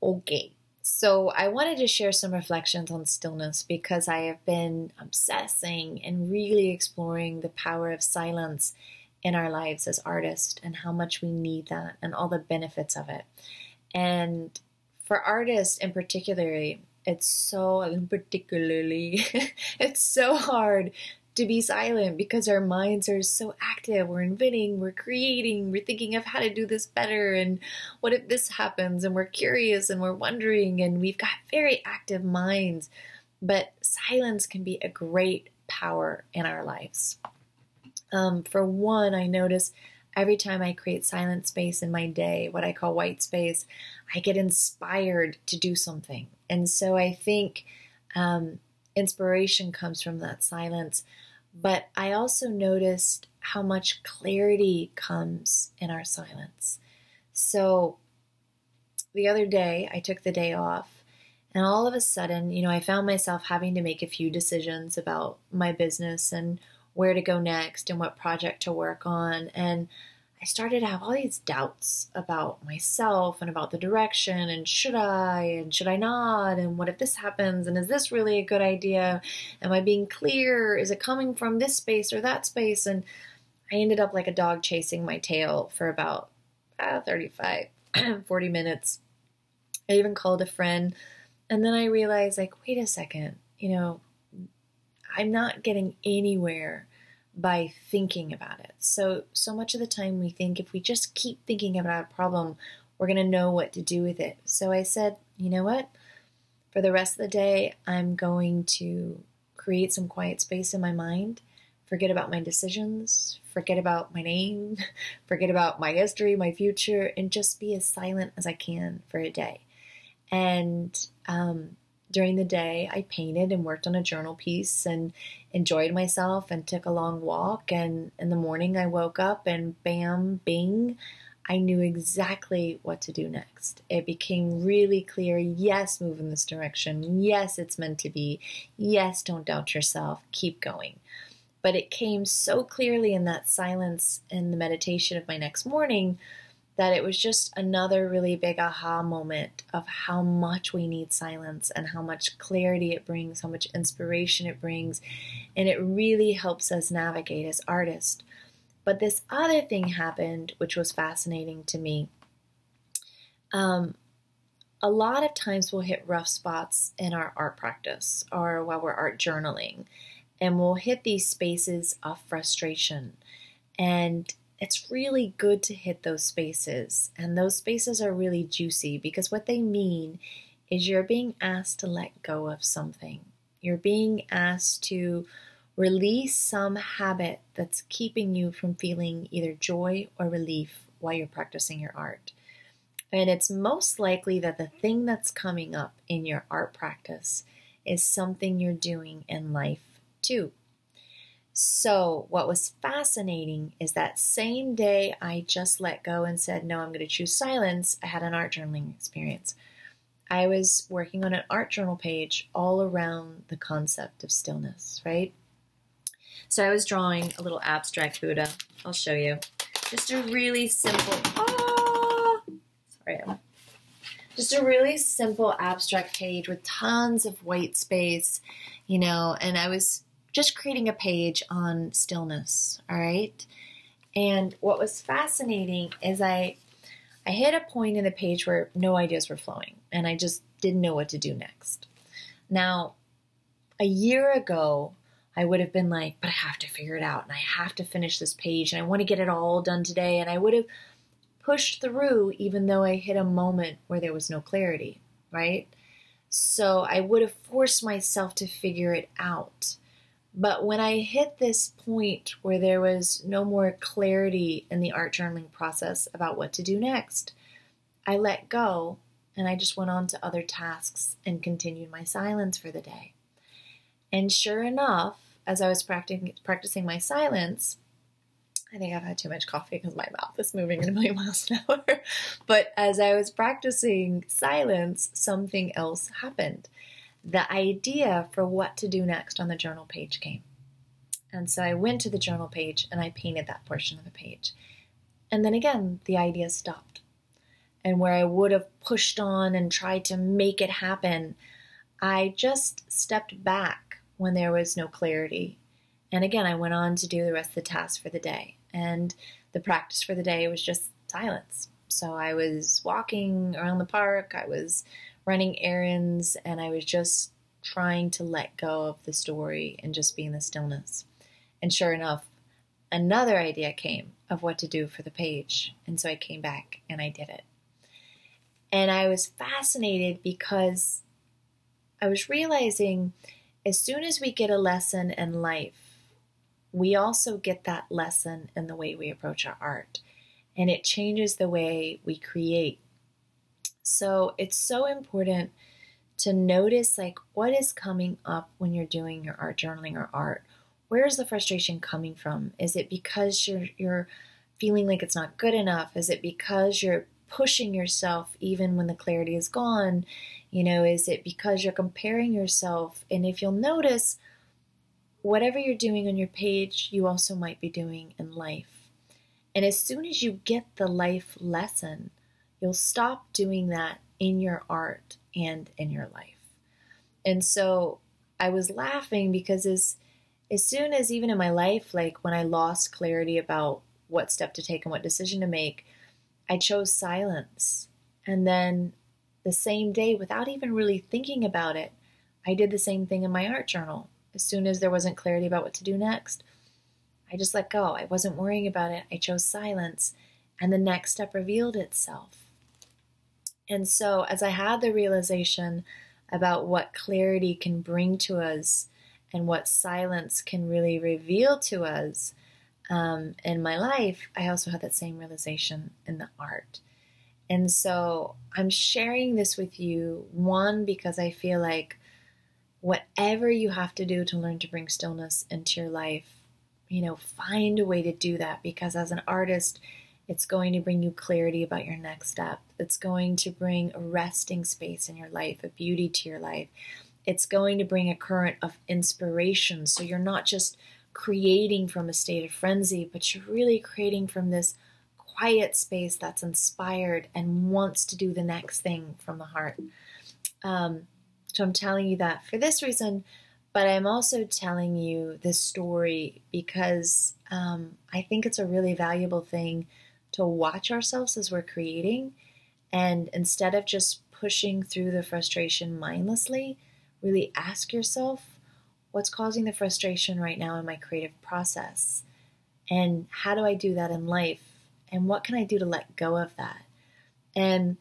Okay, so I wanted to share some reflections on stillness because I have been obsessing and really exploring the power of silence in our lives as artists and how much we need that and all the benefits of it. And for artists in particularly, it's so hard to be silent because our minds are so active. We're inventing, we're creating, we're thinking of how to do this better, and what if this happens, and we're curious and we're wondering, and we've got very active minds. But silence can be a great power in our lives. For one, I notice every time I create silent space in my day, what I call white space, I get inspired to do something. And so I think inspiration comes from that silence. But I also noticed how much clarity comes in our silence. So the other day, I took the day off, and all of a sudden, I found myself having to make a few decisions about my business and where to go next and what project to work on. And I started to have all these doubts about myself and about the direction, and should I not, and what if this happens, and is this really a good idea? Am I being clear? Is it coming from this space or that space? And I ended up like a dog chasing my tail for about 35, 40 minutes. I even called a friend, and then I realized, wait a second, I'm not getting anywhere by thinking about it. So much of the time we think if we just keep thinking about a problem, we're going to know what to do with it. So I said, you know what? For the rest of the day, I'm going to create some quiet space in my mind, forget about my decisions, forget about my name, forget about my history, my future, and just be as silent as I can for a day. And during the day, I painted and worked on a journal piece and enjoyed myself and took a long walk. And in the morning, I woke up and bam, bing, I knew exactly what to do next. It became really clear. Yes, move in this direction. Yes, it's meant to be. Yes, don't doubt yourself. Keep going. But it came so clearly in that silence in the meditation of my next morning that it was just another really big aha moment of how much we need silence and how much clarity it brings, how much inspiration it brings, and it really helps us navigate as artists. But this other thing happened, which was fascinating to me. A lot of times we'll hit rough spots in our art practice or while we're art journaling, and we'll hit these spaces of frustration. And it's really good to hit those spaces, and those spaces are really juicy because what they mean is you're being asked to let go of something. You're being asked to release some habit that's keeping you from feeling either joy or relief while you're practicing your art. And it's most likely that the thing that's coming up in your art practice is something you're doing in life too. So what was fascinating is that same day I just let go and said, no, I'm going to choose silence, I had an art journaling experience. I was working on an art journal page all around the concept of stillness, right? So I was drawing a little abstract Buddha. I'll show you. Just a really simple, just a really simple abstract page with tons of white space, and I was just creating a page on stillness, all right? And what was fascinating is I hit a point in the page where no ideas were flowing, and I just didn't know what to do next. Now, a year ago, I would have been like, but I have to figure it out, and I have to finish this page, and I want to get it all done today, and I would have pushed through even though I hit a moment where there was no clarity, right? So I would have forced myself to figure it out. But when I hit this point where there was no more clarity in the art journaling process about what to do next, I let go and I just went on to other tasks and continued my silence for the day. And sure enough, as I was practicing my silence, I think I've had too much coffee because my mouth is moving at a million miles an hour. But as I was practicing silence, something else happened. The idea for what to do next on the journal page came. And so I went to the journal page and I painted that portion of the page. And then again, the idea stopped. and where I would have pushed on and tried to make it happen, I just stepped back when there was no clarity. And again, I went on to do the rest of the tasks for the day. And the practice for the day was just silence. So I was walking around the park, I was running errands, and I was just trying to let go of the story and just be in the stillness. And sure enough, another idea came of what to do for the page. And so I came back and I did it. And I was fascinated because I was realizing as soon as we get a lesson in life, we also get that lesson in the way we approach our art. And it changes the way we create. So it's so important to notice like what is coming up when you're doing your art journaling or art. Where is the frustration coming from? Is it because you're feeling like it's not good enough? Is it because you're pushing yourself even when the clarity is gone? Is it because you're comparing yourself? And if you'll notice, whatever you're doing on your page, you also might be doing in life. And as soon as you get the life lesson, you'll stop doing that in your art and in your life. And so I was laughing because as soon as even in my life, like when I lost clarity about what step to take and what decision to make, I chose silence. And then the same day, without even really thinking about it, I did the same thing in my art journal. As soon as there wasn't clarity about what to do next, I just let go. I wasn't worrying about it. I chose silence. And the next step revealed itself. And so as I had the realization about what clarity can bring to us and what silence can really reveal to us in my life, I also had that same realization in the art. And so I'm sharing this with you, one, because I feel like whatever you have to do to learn to bring stillness into your life, find a way to do that, because as an artist, it's going to bring you clarity about your next step. It's going to bring a resting space in your life, a beauty to your life. It's going to bring a current of inspiration. So you're not just creating from a state of frenzy, but you're really creating from this quiet space that's inspired and wants to do the next thing from the heart. So I'm telling you that for this reason, but I'm also telling you this story because I think it's a really valuable thing to watch ourselves as we're creating, and instead of just pushing through the frustration mindlessly, really ask yourself, what's causing the frustration right now in my creative process? And how do I do that in life? And what can I do to let go of that? And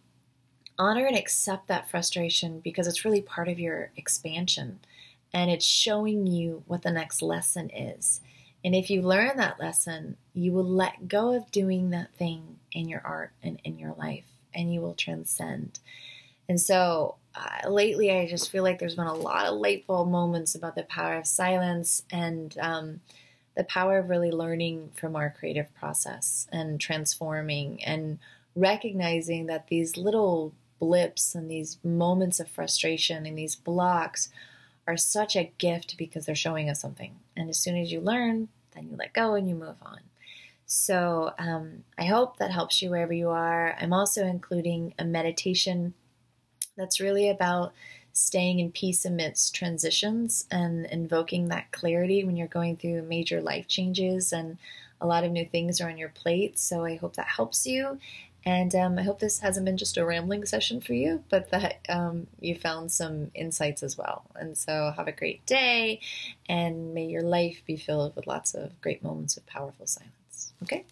honor and accept that frustration, because it's really part of your expansion and it's showing you what the next lesson is. And if you learn that lesson, you will let go of doing that thing in your art and in your life, and you will transcend. And so lately, I just feel like there's been a lot of light bulb moments about the power of silence and the power of really learning from our creative process and transforming and recognizing that these little blips and these moments of frustration and these blocks are such a gift because they're showing us something. And as soon as you learn, then you let go and you move on. So I hope that helps you wherever you are. I'm also including a meditation that's really about staying in peace amidst transitions and invoking that clarity when you're going through major life changes and a lot of new things are on your plate. So I hope that helps you. And I hope this hasn't been just a rambling session for you, but that you found some insights as well. And so have a great day, and may your life be filled with lots of great moments of powerful silence. Okay?